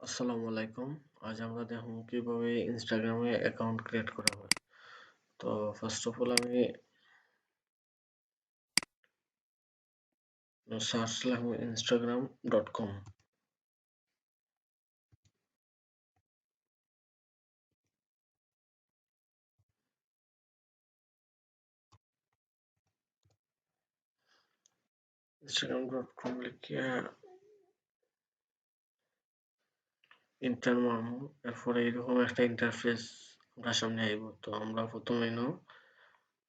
আসসালামু আলাইকুম। আজ আমরা দেখব কিভাবে ইনস্টাগ্রামে অ্যাকাউন্ট ক্রিয়েট করা হয়। তো ফার্স্ট অফ অল আমি সার্চ লিখব instagram.com। instagram.com লিখে ইন্টার মারবো। এরপরে এরকম একটা ইন্টারফেস আমরা সামনে আইব। তো আমরা প্রথমে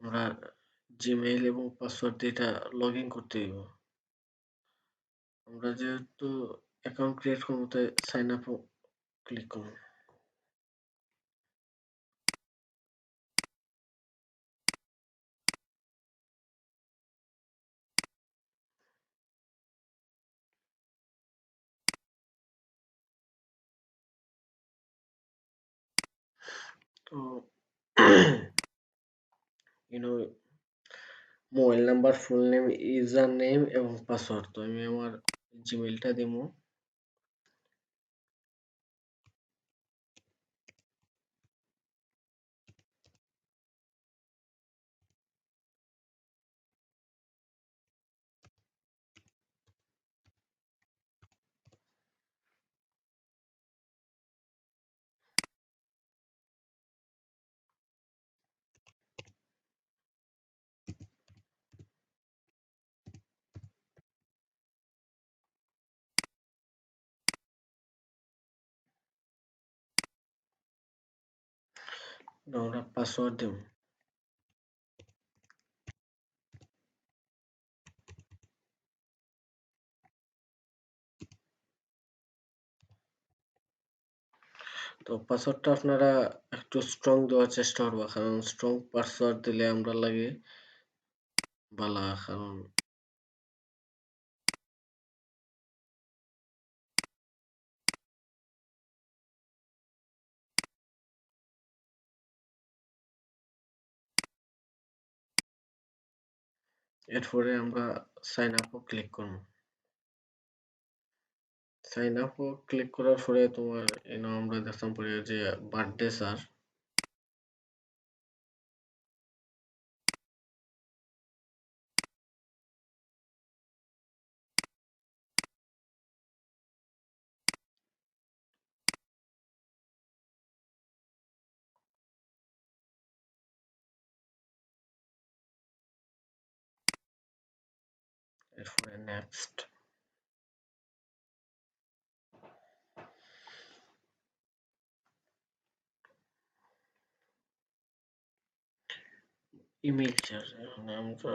আমরা জিমেইল এবং পাসওয়ার্ড দিয়ে এটা লগ ইন করতে দিব। আমরা যেহেতু অ্যাকাউন্ট ক্রিয়েট করবো তাই সাইন আপ ক্লিক করব। তো you know mobile number, full name, user name এবং পাসওয়ার্ড। তো আমি আমার জিমেইলটা দিব। আমরা পাসওয়ার্ড দেব। তো পাসওয়ার্ডটা আপনারা একটু স্ট্রং দেওয়ার চেষ্টা করবা, কারণ স্ট্রং পাসওয়ার্ড দিলে আমরা লাগে বালা। কারণ এরপরে আমরা সাইন আপও ক্লিক করব। সাইন আপও ক্লিক করার পরে তোমার আমরা দেখতাম পরে যে বার্থডে স্যার, এরপরে নেক্সট। ইমেল চার্জ এখানে আমরা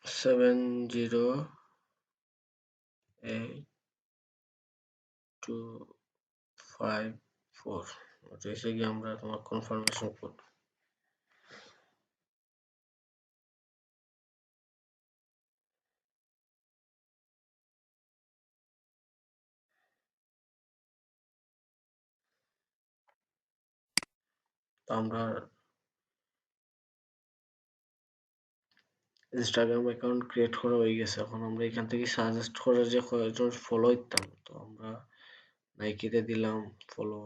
708254, ওটা হচ্ছে গিয়ে আমরা তোমার কনফার্মেশন কোড। তো আমরা ইনস্টাগ্রাম অ্যাকাউন্ট ক্রিয়েট করা হয়ে গেছে। এখন আমরা এখান থেকে সাজেস্ট করে যে কয়েকজন ফলো দিতাম, তো আমরা নাইকিতে দিলাম ফলো।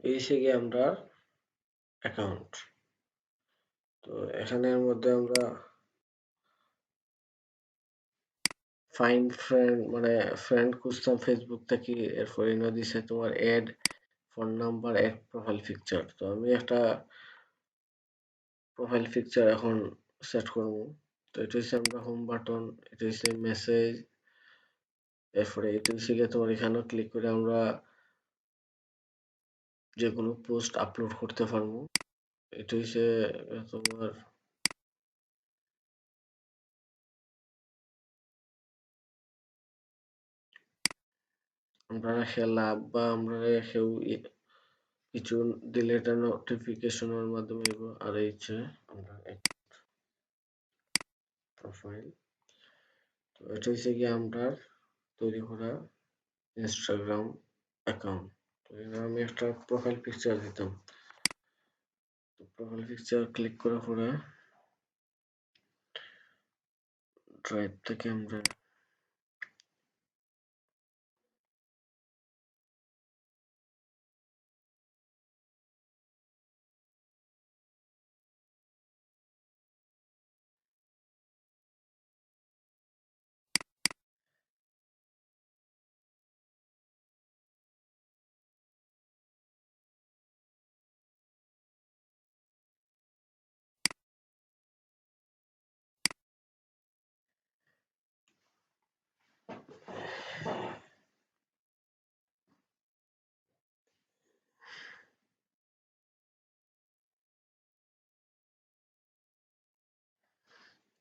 এই হচ্ছে গিয়ে আমরা অ্যাকাউন্ট। তো এখানের মধ্যে আমরা ফাইন্ড ফ্রেন্ড মানে ফ্রেন্ড খুঁজতাম ফেসবুক থেকে, এরপর এনে দিছে তোমার add phone number, add profile picture. তো আমি একটা প্রোফাইল পিকচার এখন সেট করবো। তো এটা হচ্ছে আমরা হোম বাটন, এটা হচ্ছে মেসেজ, এরপরে এটা হচ্ছে গিয়ে তোমার এখানেও ক্লিক করে আমরা যে কোনো পোস্ট আপলোড করতে পারবো। এটা হচ্ছে তোমার আমরা খেলা বা আমরা কেউ কিছু দিলে এটা নোটিফিকেশনের মাধ্যমে আইবো। আর এই হচ্ছে আমরা এক প্রোফাইল। তো এটা হচ্ছে গিয়ে আমরা তৈরি করা ইনস্টাগ্রাম অ্যাকাউন্ট। তো এখানে আমি একটা প্রোফাইল পিকচার দিতাম। তো প্রোফাইল পিকচার ক্লিক করার পরে ড্রাইভ থেকে আমরা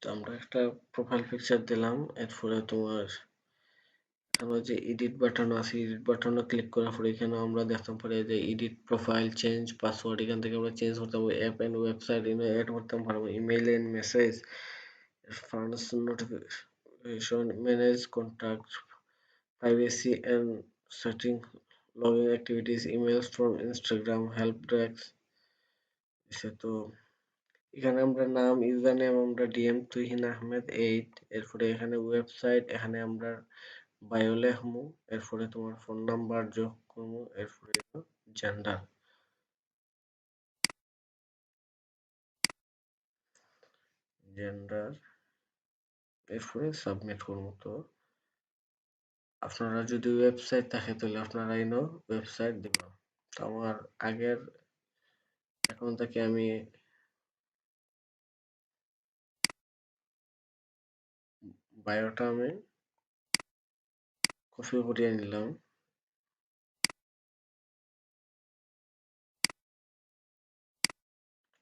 তো আমরা একটা প্রোফাইল পিকচার দিলাম। এরপরে তোমার এখানে যে এডিট বাটন আছে, এডিট বাটনে ক্লিক করার পরে এখানে আমরা দেখতে পারি যে এডিট প্রোফাইল, চেঞ্জ পাসওয়ার্ড, এখান থেকে আমরা চেঞ্জ করতে পারবো। অ্যাপ এন্ড ওয়েবসাইট এড করতে পারবো। Email and message, funds notification, manage contact, privacy and setting, logging activities, emails from Instagram, help desk। এসে তো এখানে আমরা নাম, ইউজার নেম আমরা ডিএম তুহিন আহমেদ 8। এরপরে এখানে ওয়েবসাইট, এখানে আমরা বায়ো লেখমু। এরপরে তোমার ফোন নাম্বার যোগ করবো। এরপরে জেন্ডার, জেন্ডার, এরপরে সাবমিট করবো। তো আপনারা যদি ওয়েবসাইট থাকে তাহলে আপনারা ইনো ওয়েবসাইট দিবা। তো আমার আগের অ্যাকাউন্ট থেকে আমি বায়োটা আমি কপি করিয়ে নিলাম,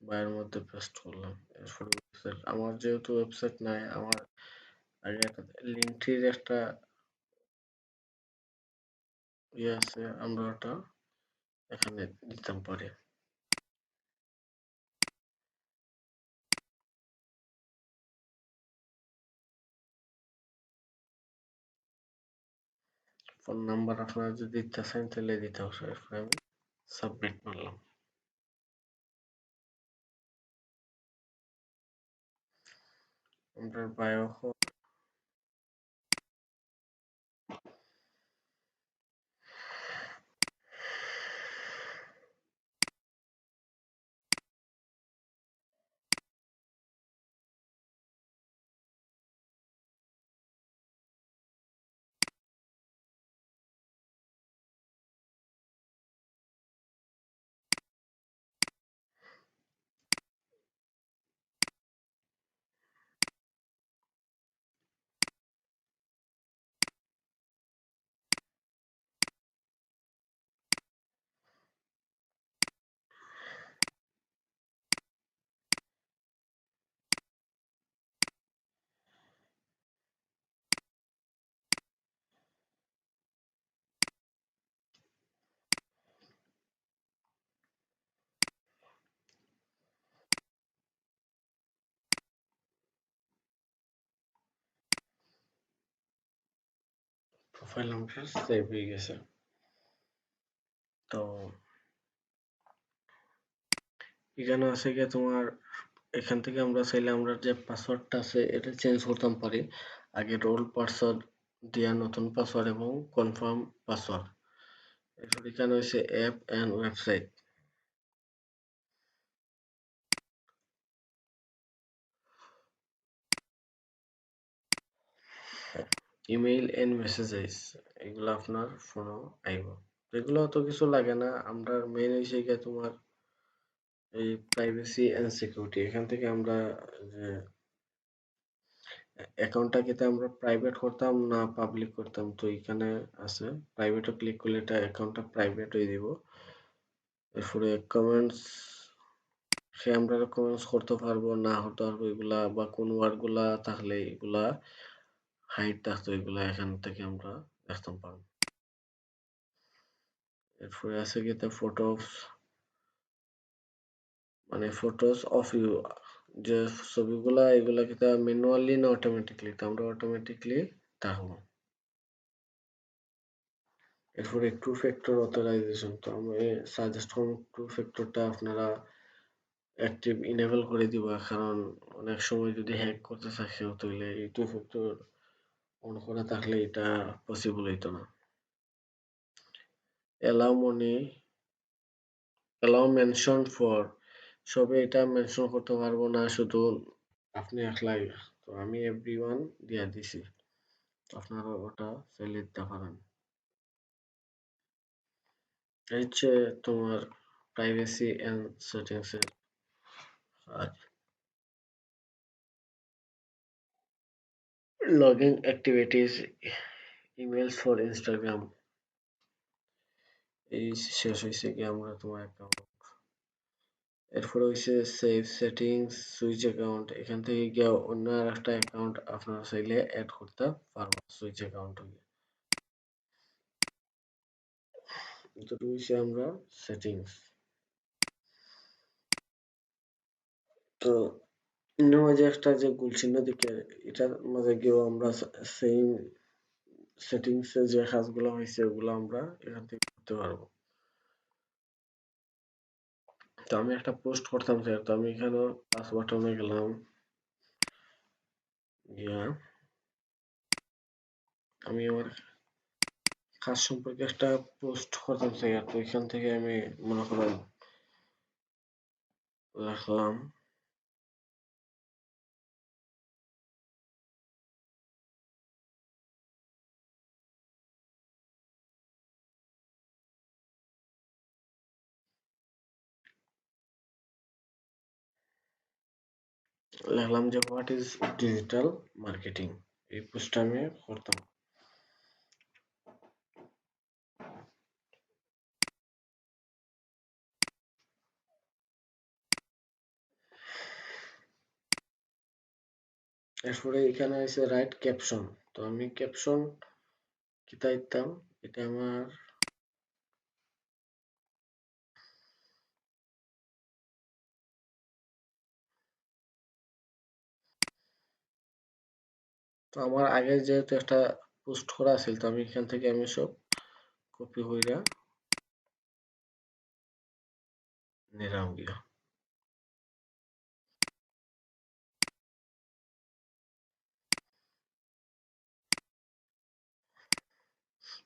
বায়োর মধ্যে পেস্ট করলাম। এরপরে ওয়েবসাইট, আমার যেহেতু ওয়েবসাইট নাই, আমার আগে একটা লিঙ্কটির একটা ইয়ে আছে, আমরা ওটা এখানে দিতাম পারি। ফোন নাম্বার আপনারা যদি দিতে চান তাহলে দিতে হবে। এরপরে আমি সাবমিট মারলাম। আমরা বায়ো প্রোফাইল নাম্বার সেভ হয়ে গেছে। তো এখানে আছে গিয়ে তোমার, এখান থেকে আমরা চাইলে আমরা যে পাসওয়ার্ডটা আছে এটা চেঞ্জ করতাম পারি। আগে রোল পাসওয়ার্ড দিয়া নতুন পাসওয়ার্ড এবং কনফার্ম পাসওয়ার্ড, এরপর এখানে হচ্ছে app and website, email and messages, এগুলো আপনার ফোনও আইব। এগুলো অত কিছু লাগে না, আমরা মেইন হইছে গিয়ে তোমার এই প্রাইভেসি এন্ড সিকিউরিটি। এখান থেকে আমরা যে অ্যাকাউন্টটা কিন্তু আমরা প্রাইভেট করতাম না পাবলিক করতাম, তো এখানে আছে প্রাইভেটও ক্লিক করলে এটা অ্যাকাউন্টটা প্রাইভেট হয়ে দিব। এরপরে কমেন্টস, সে আমরা কমেন্টস করতে পারবো না হতে পারবো এগুলা, বা কোন ওয়ার্ড গুলা থাকলে এগুলা হাইড থাকতো, এগুলা এখান থেকে আমরা দেখতে পারবো। এরপরে আছে কি ফটোস, মানে ফটোস অফ ইউ, যে ছবিগুলা এগুলা কিন্তু ম্যানুয়ালি না অটোমেটিকলি, তো আমরা অটোমেটিকলি থাকবো। এরপরে টু ফ্যাক্টর অথরাইজেশন, তো আমি সাজেস্ট করব টু ফ্যাক্টরটা আপনারা অ্যাক্টিভ ইনেবল করে দিবা, কারণ অনেক সময় যদি হ্যাক করতে চায় তাহলে এই টু ফ্যাক্টর অন করা থাকলে এটা পসিবল হইতো না। Allow money, allow mention for, সবে এটা মেনশন করতে পারবো না, শুধু আপনি একলাই, তো আমি এভরিওয়ান দিয়া দিছি, আপনারা ওটা চাইলে দিতে পারেন। এই হচ্ছে তোমার প্রাইভেসি এন্ড সেটিংস এর কাজ। Login activities, emails for Instagram, এই শেষ হয়েছে কি আমরা তোমার অ্যাকাউন্ট। এরপরে হচ্ছে সেভ সেটিংস সুইচ অ্যাকাউন্ট, এখান থেকে গিয়ে অন্য আর একটা অ্যাকাউন্ট আপনারা চাইলে অ্যাড করতে পারবো সুইচ অ্যাকাউন্ট। দুটো হচ্ছে আমরা সেটিংস। তো এর মাঝে একটা যে গোল চিহ্ন দিকে, এটার মাঝে গিয়েও আমরা সেম সেটিংস এর যে কাজগুলো হয়েছে ওগুলো আমরা এখান থেকে করতে পারবো। তো আমি একটা পোস্ট করতাম স্যার, তো আমি এখানে পাঁচ বাটনে গেলাম, গিয়া আমি আমার কাজ সম্পর্কে একটা পোস্ট করতাম স্যার, তো এখান থেকে আমি মনে করেন রাখলাম, লিখলাম যে হোয়াট ইজ ডিজিটাল মার্কেটিং, এই পোস্টটা আমি করতাম। এরপরে এখানে আছে রাইট ক্যাপশন, তো আমি ক্যাপশন কিতা দিতাম, এটা আমার, তো আমার আগে যেহেতু একটা পোস্ট করা আছিল, তো আমি এখান থেকে আমি সব কপি কইরা নিলাম গিয়া।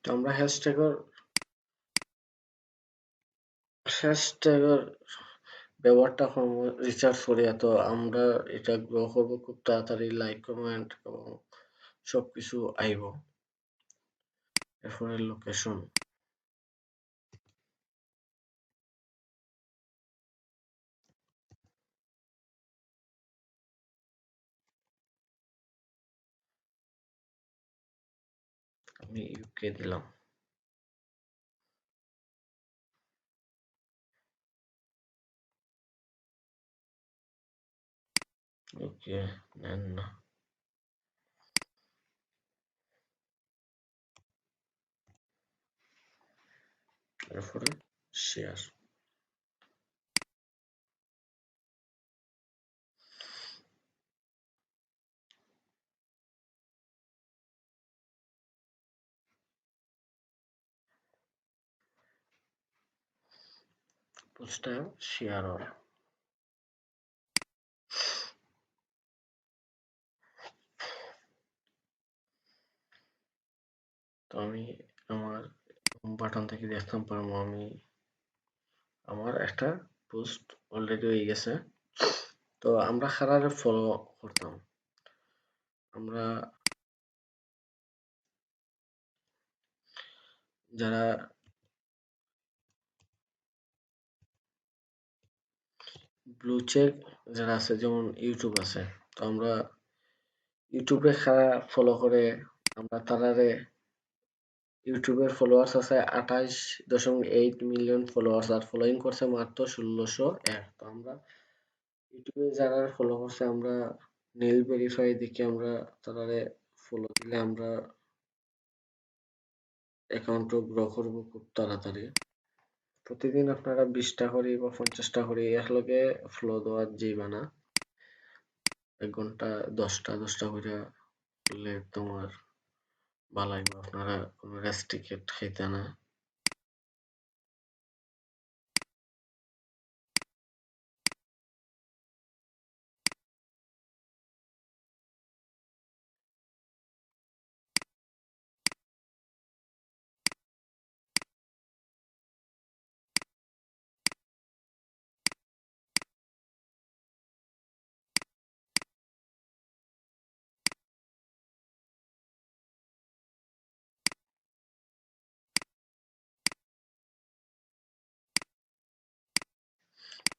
তো আমরা হ্যাশট্যাগের ব্যবহারটা করব রিসার্চ করিয়া, তো আমরা এটা গ্রো করবো খুব তাড়াতাড়ি, লাইক কমেন্ট এবং সবকিছু আইব। এরপরে লোকেশন, আমি ইউকে দিলাম। ওকে, নেন না। এরপরে শেয়ার, পোস্টটা শেয়ার অল। তো আমি আমার বাটন থেকে দেখতাম পারবো আমি আমার একটা পোস্ট অলরেডি হয়ে গেছে। তো আমরা কারারে ফলো করতাম, আমরা যারা ব্লু চেক যারা আছে, যেমন ইউটিউব আছে, তো আমরা ইউটিউবে কারা ফলো করে, আমরা তারারে ইউটিউবের ফলোয়ার্স আছে 28.8 মিলিয়ন ফলোয়ার্স, আর ফলোইং করছে মাত্র 1601। তো আমরা ইউটিউবে যারা ফলো করছে, আমরা নেল ভেরিফাই দেখে আমরা তারারে ফলো দিলে আমরা অ্যাকাউন্টও গ্রো করবো খুব তাড়াতাড়ি। প্রতিদিন আপনারা 20টা করে বা 50টা করে একলগে ফলো দেওয়ার যাইবা না, 1 ঘন্টা 10টা করে করলে তোমার ভালো হইব, আপনারা কোনো রেস্ট্রিক্টেড খাইতে না।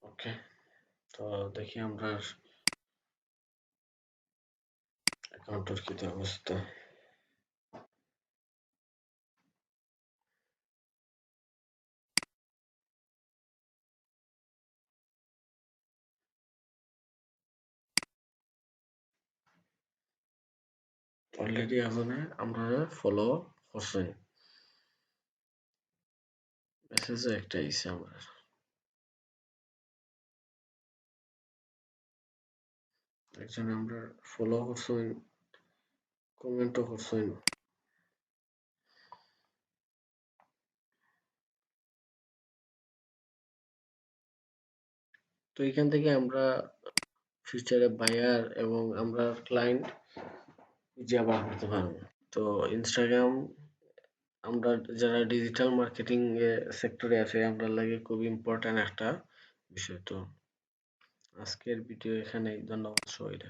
ওকে, তো দেখি আমরা অ্যাকাউন্টের কি অবস্থা। অলরেডি এখানে আমরা ফলো করছেন, মেসেজে একটা আইছে আমরা, একজন আমরা ফলো করছেন, কমেন্টও করছেন। তো এখান থেকে আমরা ফিউচারে বায়ার এবং আমরা ক্লায়েন্ট খুঁজে বার করতে পারবো। তো ইনস্টাগ্রাম আমরা যারা ডিজিটাল মার্কেটিং সেক্টরে আছে, আমরা লাগে খুব ইম্পর্ট্যান্ট একটা বিষয়। তো আজকের ভিডিও এখানেই, ধন্যবাদ সবাইকে।